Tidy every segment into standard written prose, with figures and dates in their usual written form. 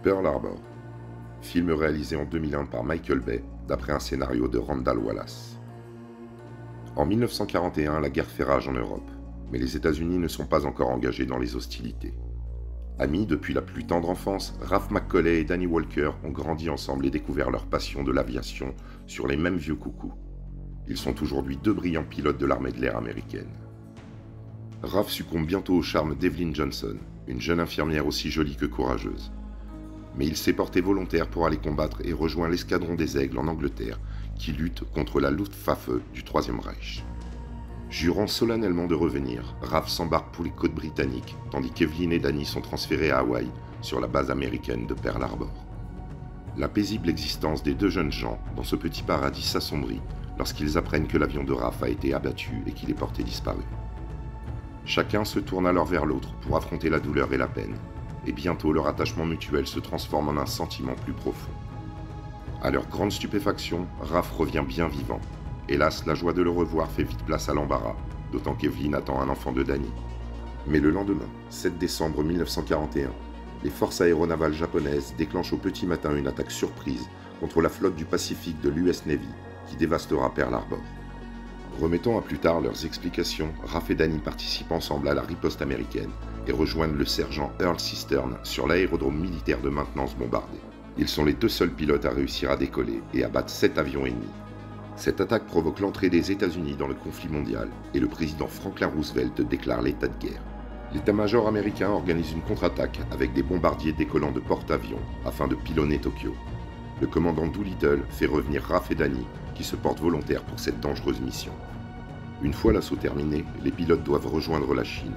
Pearl Harbor, film réalisé en 2001 par Michael Bay, d'après un scénario de Randall Wallace. En 1941, la guerre fait rage en Europe, mais les États-Unis ne sont pas encore engagés dans les hostilités. Amis depuis la plus tendre enfance, Ralph McCauley et Danny Walker ont grandi ensemble et découvert leur passion de l'aviation sur les mêmes vieux coucous. Ils sont aujourd'hui deux brillants pilotes de l'armée de l'air américaine. Ralph succombe bientôt au charme d'Evelyn Johnson, une jeune infirmière aussi jolie que courageuse. Mais il s'est porté volontaire pour aller combattre et rejoint l'escadron des Aigles en Angleterre, qui lutte contre la Luftwaffe du Troisième Reich. Jurant solennellement de revenir, Ralph s'embarque pour les côtes britanniques, tandis qu'Evelyn et Danny sont transférés à Hawaï, sur la base américaine de Pearl Harbor. La paisible existence des deux jeunes gens dans ce petit paradis s'assombrit lorsqu'ils apprennent que l'avion de Ralph a été abattu et qu'il est porté disparu. Chacun se tourne alors vers l'autre pour affronter la douleur et la peine, et bientôt leur attachement mutuel se transforme en un sentiment plus profond. À leur grande stupéfaction, Ralph revient bien vivant. Hélas, la joie de le revoir fait vite place à l'embarras, d'autant qu'Evelyn attend un enfant de Danny. Mais le lendemain, 7 décembre 1941, les forces aéronavales japonaises déclenchent au petit matin une attaque surprise contre la flotte du Pacifique de l'US Navy, qui dévastera Pearl Harbor. Remettant à plus tard leurs explications, Ralph et Danny participent ensemble à la riposte américaine et rejoignent le sergent Earl Cistern sur l'aérodrome militaire de maintenance bombardé. Ils sont les deux seuls pilotes à réussir à décoller et à battre 7 avions ennemis. Cette attaque provoque l'entrée des États-Unis dans le conflit mondial et le président Franklin Roosevelt déclare l'état de guerre. L'état-major américain organise une contre-attaque avec des bombardiers décollant de porte-avions afin de pilonner Tokyo. Le commandant Doolittle fait revenir Ralph et Danny qui se portent volontaires pour cette dangereuse mission. Une fois l'assaut terminé, les pilotes doivent rejoindre la Chine.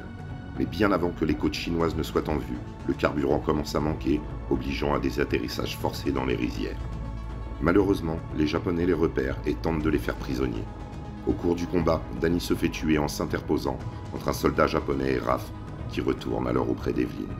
Mais bien avant que les côtes chinoises ne soient en vue, le carburant commence à manquer, obligeant à des atterrissages forcés dans les rizières. Malheureusement, les Japonais les repèrent et tentent de les faire prisonniers. Au cours du combat, Danny se fait tuer en s'interposant entre un soldat japonais et Ralph, qui retourne alors auprès d'Evelyn.